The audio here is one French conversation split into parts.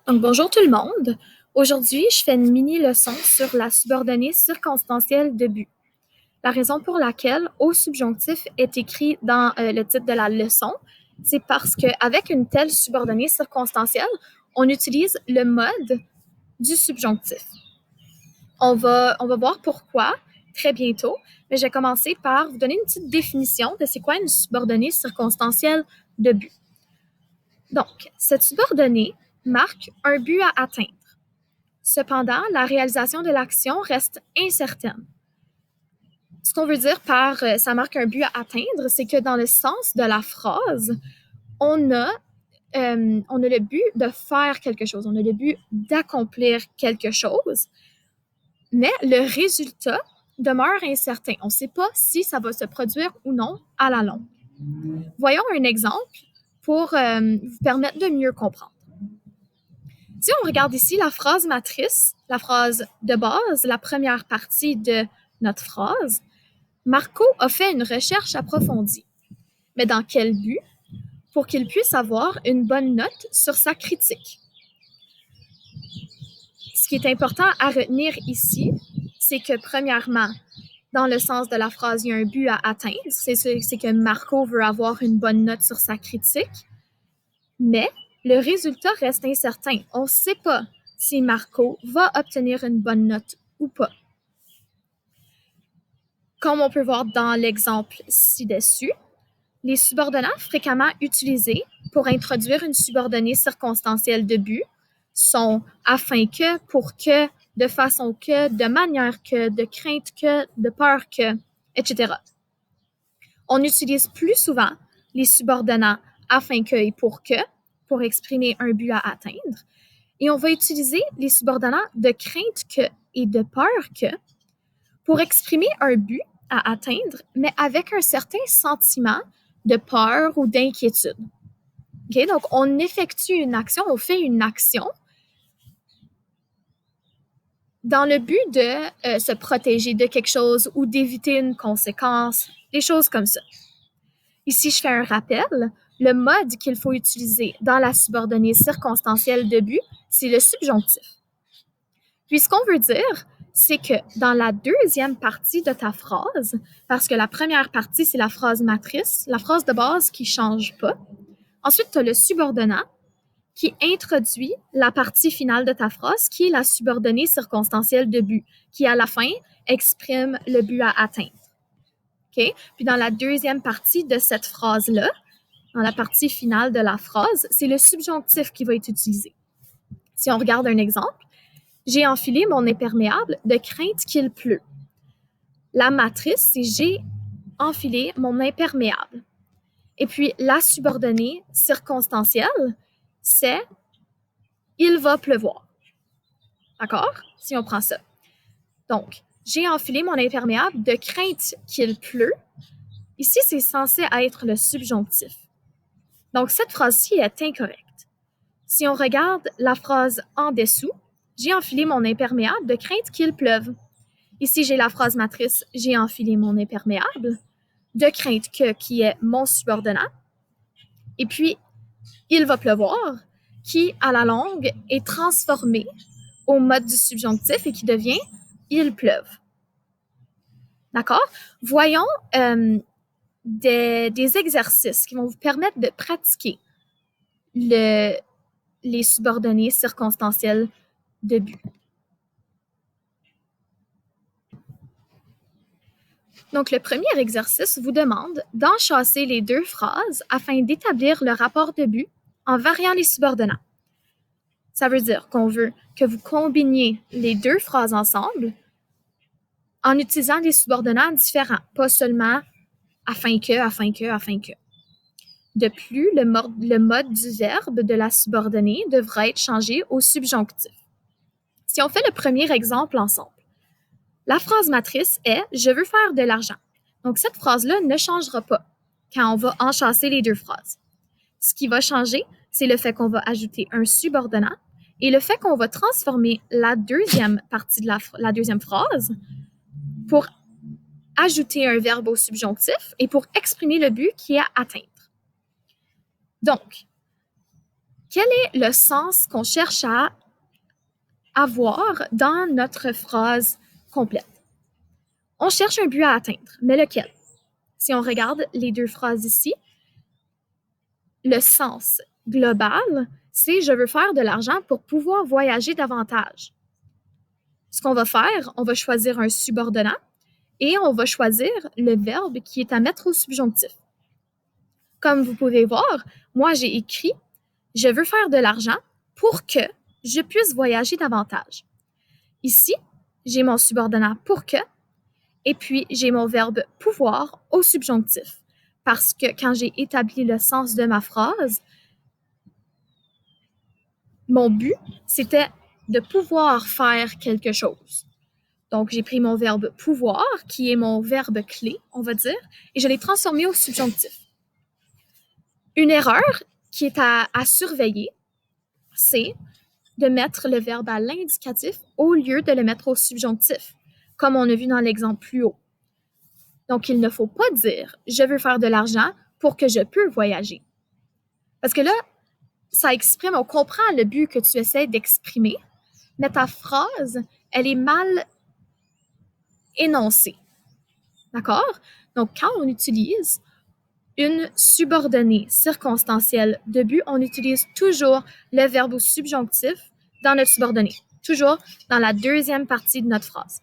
Donc, bonjour tout le monde. Aujourd'hui, je fais une mini-leçon sur la subordonnée circonstancielle de but. La raison pour laquelle au subjonctif est écrit dans le titre de la leçon, c'est parce qu'avec une telle subordonnée circonstancielle, on utilise le mode du subjonctif. On va voir pourquoi très bientôt, mais je vais commencer par vous donner une petite définition de c'est quoi une subordonnée circonstancielle de but. Donc, cette subordonnée marque un but à atteindre. Cependant, la réalisation de l'action reste incertaine. Ce qu'on veut dire par ça marque un but à atteindre, c'est que dans le sens de la phrase, on a le but de faire quelque chose, on a le but d'accomplir quelque chose, mais le résultat demeure incertain. On ne sait pas si ça va se produire ou non à la longue. Voyons un exemple pour vous permettre de mieux comprendre. Si on regarde ici la phrase matrice, la phrase de base, la première partie de notre phrase, Marco a fait une recherche approfondie. Mais dans quel but? Pour qu'il puisse avoir une bonne note sur sa critique. Ce qui est important à retenir ici, c'est que premièrement, dans le sens de la phrase, il y a un but à atteindre, c'est que Marco veut avoir une bonne note sur sa critique, mais le résultat reste incertain. On ne sait pas si Marco va obtenir une bonne note ou pas. Comme on peut voir dans l'exemple ci-dessus, les subordonnats fréquemment utilisés pour introduire une subordonnée circonstancielle de but sont afin que, pour que, de façon que, de manière que, de crainte que, de peur que, etc. On utilise plus souvent les subordonnats afin que et pour exprimer un but à atteindre. Et on va utiliser les subordonnats de crainte que et de peur que pour exprimer un but à atteindre, mais avec un certain sentiment de peur ou d'inquiétude. Okay? Donc, on effectue une action, on fait une action dans le but de se protéger de quelque chose ou d'éviter une conséquence, des choses comme ça. Ici, je fais un rappel. Le mode qu'il faut utiliser dans la subordonnée circonstancielle de but, c'est le subjonctif. Puis, ce qu'on veut dire, c'est que dans la deuxième partie de ta phrase, parce que la première partie, c'est la phrase matrice, la phrase de base qui ne change pas. Ensuite, tu as le subordonnat qui introduit la partie finale de ta phrase, qui est la subordonnée circonstancielle de but, qui à la fin exprime le but à atteindre. Okay? Puis dans la deuxième partie de cette phrase-là, dans la partie finale de la phrase, c'est le subjonctif qui va être utilisé. Si on regarde un exemple, j'ai enfilé mon imperméable de crainte qu'il pleut. La matrice, c'est j'ai enfilé mon imperméable. Et puis la subordonnée circonstancielle, c'est il va pleuvoir. D'accord? Si on prend ça. Donc, j'ai enfilé mon imperméable de crainte qu'il pleut. Ici, c'est censé être le subjonctif. Donc, cette phrase-ci est incorrecte. Si on regarde la phrase en dessous, j'ai enfilé mon imperméable de crainte qu'il pleuve. Ici, j'ai la phrase matrice, j'ai enfilé mon imperméable de crainte que, qui est mon subordonnat. Et puis, il va pleuvoir, qui, à la longue, est transformé au mode du subjonctif et qui devient il pleuve. D'accord? Voyons des exercices qui vont vous permettre de pratiquer les subordonnées circonstancielles de but. Donc, le premier exercice vous demande d'enchasser les deux phrases afin d'établir le rapport de but en variant les subordonnats. Ça veut dire qu'on veut que vous combiniez les deux phrases ensemble en utilisant des subordonnats différents, pas seulement afin que. De plus, le mode du verbe de la subordonnée devra être changé au subjonctif. Si on fait le premier exemple ensemble, la phrase matrice est « je veux faire de l'argent ». Donc, cette phrase-là ne changera pas quand on va enchasser les deux phrases. Ce qui va changer, c'est le fait qu'on va ajouter un subordonnat et le fait qu'on va transformer la deuxième partie de la deuxième phrase pour ajouter un verbe au subjonctif et pour exprimer le but qui est à atteindre. Donc, Quel est le sens qu'on cherche à avoir dans notre phrase complète? On cherche un but à atteindre, mais lequel? Si on regarde les deux phrases ici, le sens global, c'est « je veux faire de l'argent pour pouvoir voyager davantage ». Ce qu'on va faire, on va choisir un subordonnat et on va choisir le verbe qui est à mettre au subjonctif. Comme vous pouvez voir, moi j'ai écrit « je veux faire de l'argent pour que je puisse voyager davantage ». Ici, j'ai mon subordonnat « pour que » et puis j'ai mon verbe « pouvoir » au subjonctif. Parce que quand j'ai établi le sens de ma phrase, mon but, c'était de pouvoir faire quelque chose. Donc, j'ai pris mon verbe « pouvoir », qui est mon verbe clé, on va dire, et je l'ai transformé au subjonctif. Une erreur qui est à surveiller, c'est de mettre le verbe à l'indicatif au lieu de le mettre au subjonctif, comme on a vu dans l'exemple plus haut. Donc, il ne faut pas dire « je veux faire de l'argent pour que je peux voyager ». Parce que là, ça exprime, on comprend le but que tu essaies d'exprimer, mais ta phrase, elle est mal énoncée. D'accord? Donc, quand on utilise une subordonnée circonstancielle de but, on utilise toujours le verbe au subjonctif dans notre subordonnée, toujours dans la deuxième partie de notre phrase.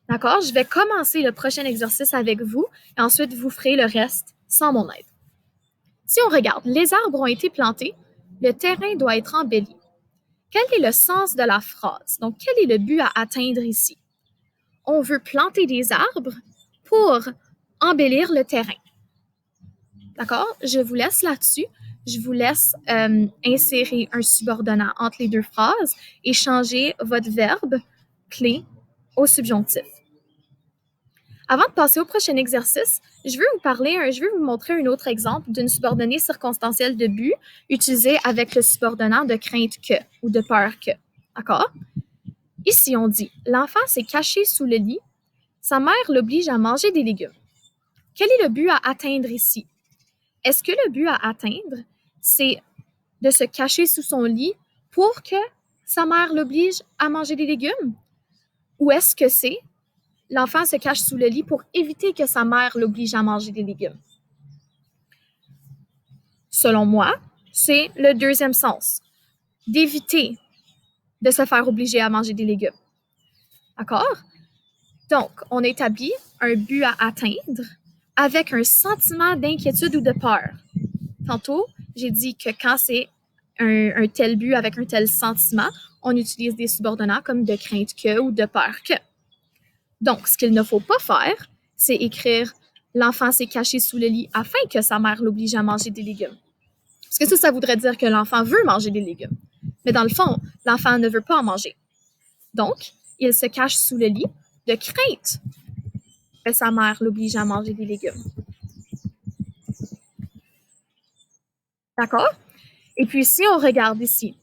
D'accord? Je vais commencer le prochain exercice avec vous et ensuite vous ferez le reste sans mon aide. Si on regarde, les arbres ont été plantés, le terrain doit être embelli. Quel est le sens de la phrase? Donc, quel est le but à atteindre ici? On veut planter des arbres pour embellir le terrain. D'accord? Je vous laisse là-dessus. Je vous laisse insérer un subordonnat entre les deux phrases et changer votre verbe clé au subjonctif. Avant de passer au prochain exercice, je veux vous montrer un autre exemple d'une subordonnée circonstancielle de but utilisée avec le subordonnat de crainte que ou de peur que. D'accord? Ici, on dit « L'enfant s'est caché sous le lit. Sa mère l'oblige à manger des légumes. » Quel est le but à atteindre ici? Est-ce que le but à atteindre, c'est de se cacher sous son lit pour que sa mère l'oblige à manger des légumes? Ou est-ce que c'est l'enfant se cache sous le lit pour éviter que sa mère l'oblige à manger des légumes? Selon moi, c'est le deuxième sens, d'éviter de se faire obliger à manger des légumes. D'accord? Donc, on établit un but à atteindre avec un sentiment d'inquiétude ou de peur. Tantôt, j'ai dit que quand c'est un tel but avec un tel sentiment, on utilise des subordonnats comme de crainte que ou de peur que. Donc, ce qu'il ne faut pas faire, c'est écrire « L'enfant s'est caché sous le lit afin que sa mère l'oblige à manger des légumes ». Parce que ça voudrait dire que l'enfant veut manger des légumes. Mais dans le fond, l'enfant ne veut pas en manger. Donc, il se cache sous le lit de crainte que sa mère l'oblige à manger des légumes. D'accord? Et puis, si on regarde ici,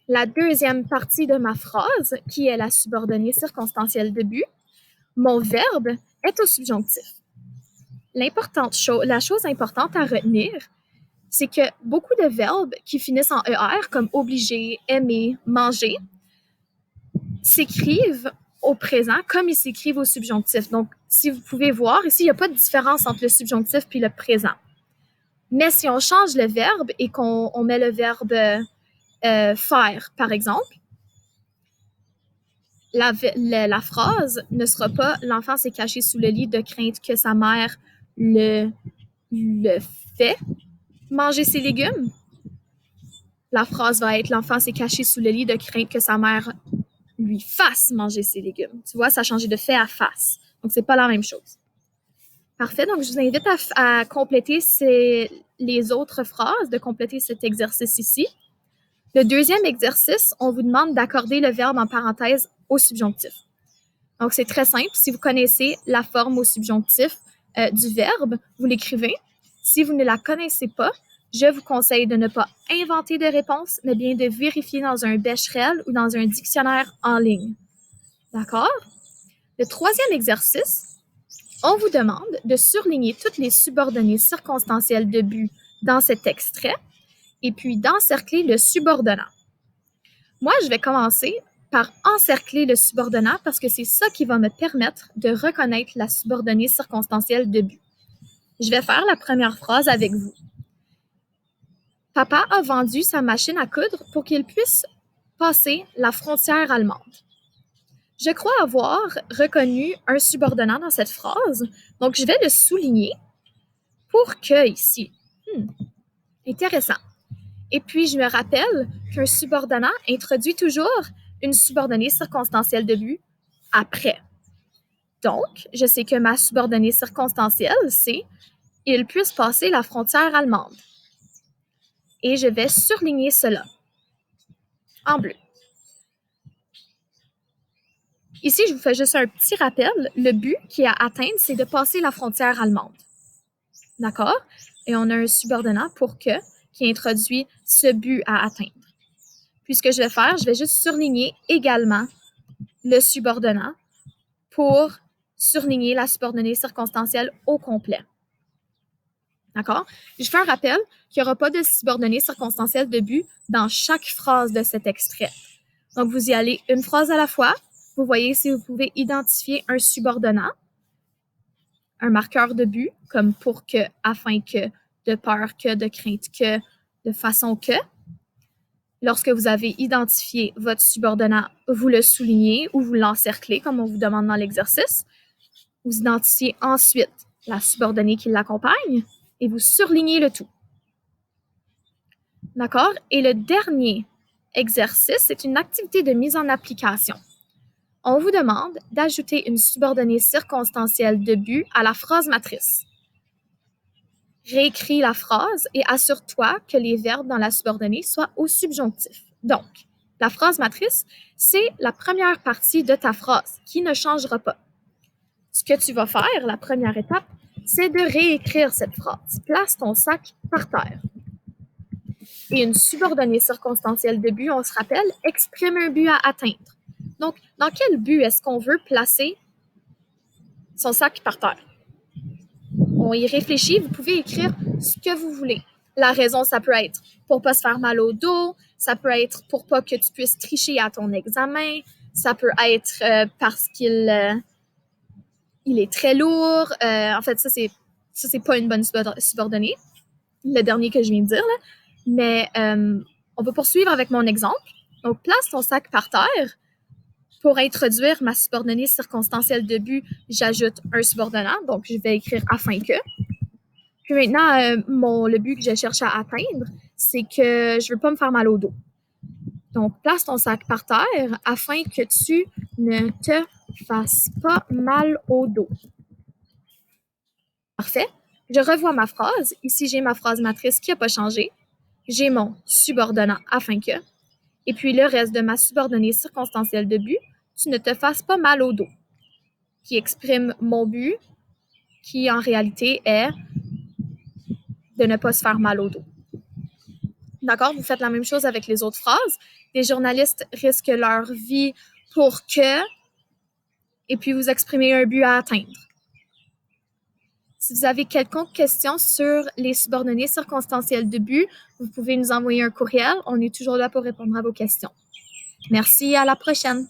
la deuxième partie de ma phrase, qui est la subordonnée circonstancielle de but, mon verbe est au subjonctif. La chose importante à retenir, c'est que beaucoup de verbes qui finissent en ER, comme obliger, aimer, manger, s'écrivent au présent comme ils s'écrivent au subjonctif. Donc, si vous pouvez voir, ici, il n'y a pas de différence entre le subjonctif et le présent. Mais si on change le verbe et qu'on met le verbe faire, par exemple, la phrase ne sera pas « l'enfant s'est caché sous le lit de crainte que sa mère le fait manger ses légumes ». La phrase va être « l'enfant s'est caché sous le lit de crainte que sa mère lui fasse manger ses légumes ». Tu vois, ça a changé de fait à face. Donc, c'est pas la même chose. Parfait. Donc, je vous invite à compléter les autres phrases, de compléter cet exercice ici. Le deuxième exercice, on vous demande d'accorder le verbe en parenthèse au subjonctif. Donc, c'est très simple. Si vous connaissez la forme au subjonctif du verbe, vous l'écrivez. Si vous ne la connaissez pas, je vous conseille de ne pas inventer de réponse, mais bien de vérifier dans un Becherel ou dans un dictionnaire en ligne. D'accord? Le troisième exercice, on vous demande de surligner toutes les subordonnées circonstancielles de but dans cet extrait et puis d'encercler le subordonnat. Moi, je vais commencer par encercler le subordonnat parce que c'est ça qui va me permettre de reconnaître la subordonnée circonstancielle de but. Je vais faire la première phrase avec vous. Papa a vendu sa machine à coudre pour qu'il puisse passer la frontière allemande. Je crois avoir reconnu un subordonnat dans cette phrase, donc je vais le souligner pour que ici. Intéressant. Et puis, je me rappelle qu'un subordonnat introduit toujours une subordonnée circonstancielle de but après. Donc, je sais que ma subordonnée circonstancielle, c'est « il puisse passer la frontière allemande ». Et je vais surligner cela en bleu. Ici, je vous fais juste un petit rappel. Le but qui est à atteindre, c'est de passer la frontière allemande. D'accord? Et on a un subordonnat pour que qui introduit ce but à atteindre. Puis ce que je vais faire, je vais juste surligner également le subordonnat pour surligner la subordonnée circonstancielle au complet. D'accord? Je fais un rappel qu'il n'y aura pas de subordonnée circonstancielle de but dans chaque phrase de cet extrait. Donc, vous y allez une phrase à la fois. Vous voyez si vous pouvez identifier un subordonnat, un marqueur de but, comme pour que, afin que, de peur que, de crainte que, de façon que. Lorsque vous avez identifié votre subordonnat, vous le soulignez ou vous l'encerclez, comme on vous demande dans l'exercice. Vous identifiez ensuite la subordonnée qui l'accompagne et vous surlignez le tout. D'accord? Et le dernier exercice, c'est une activité de mise en application. On vous demande d'ajouter une subordonnée circonstancielle de but à la phrase matrice. Réécris la phrase et assure-toi que les verbes dans la subordonnée soient au subjonctif. Donc, la phrase matrice, c'est la première partie de ta phrase qui ne changera pas. Ce que tu vas faire, la première étape, c'est de réécrire cette phrase. Place ton sac par terre. Et une subordonnée circonstancielle de but, on se rappelle, exprime un but à atteindre. Donc, dans quel but est-ce qu'on veut placer son sac par terre? On y réfléchit, vous pouvez écrire ce que vous voulez. La raison, ça peut être pour pas se faire mal au dos, ça peut être pour pas que tu puisses tricher à ton examen, ça peut être parce qu'il est très lourd. En fait, ça, c'est pas une bonne subordonnée, le dernier que je viens de dire, là. Mais on va poursuivre avec mon exemple. Donc, place ton sac par terre. Pour introduire ma subordonnée circonstancielle de but, j'ajoute un subordonnat. Donc, je vais écrire afin que. Puis maintenant, le but que je cherche à atteindre, c'est que je veux pas me faire mal au dos. Donc, place ton sac par terre afin que tu ne te fasses pas mal au dos. Parfait. Je revois ma phrase. Ici, j'ai ma phrase matrice qui n'a pas changé. J'ai mon subordonnat afin que. Et puis, le reste de ma subordonnée circonstancielle de but, tu ne te fasses pas mal au dos, qui exprime mon but, qui en réalité est de ne pas se faire mal au dos. D'accord? Vous faites la même chose avec les autres phrases. Les journalistes risquent leur vie pour que, et puis vous exprimez un but à atteindre. Si vous avez quelconque question sur les subordonnées circonstancielles de but, vous pouvez nous envoyer un courriel. On est toujours là pour répondre à vos questions. Merci, à la prochaine.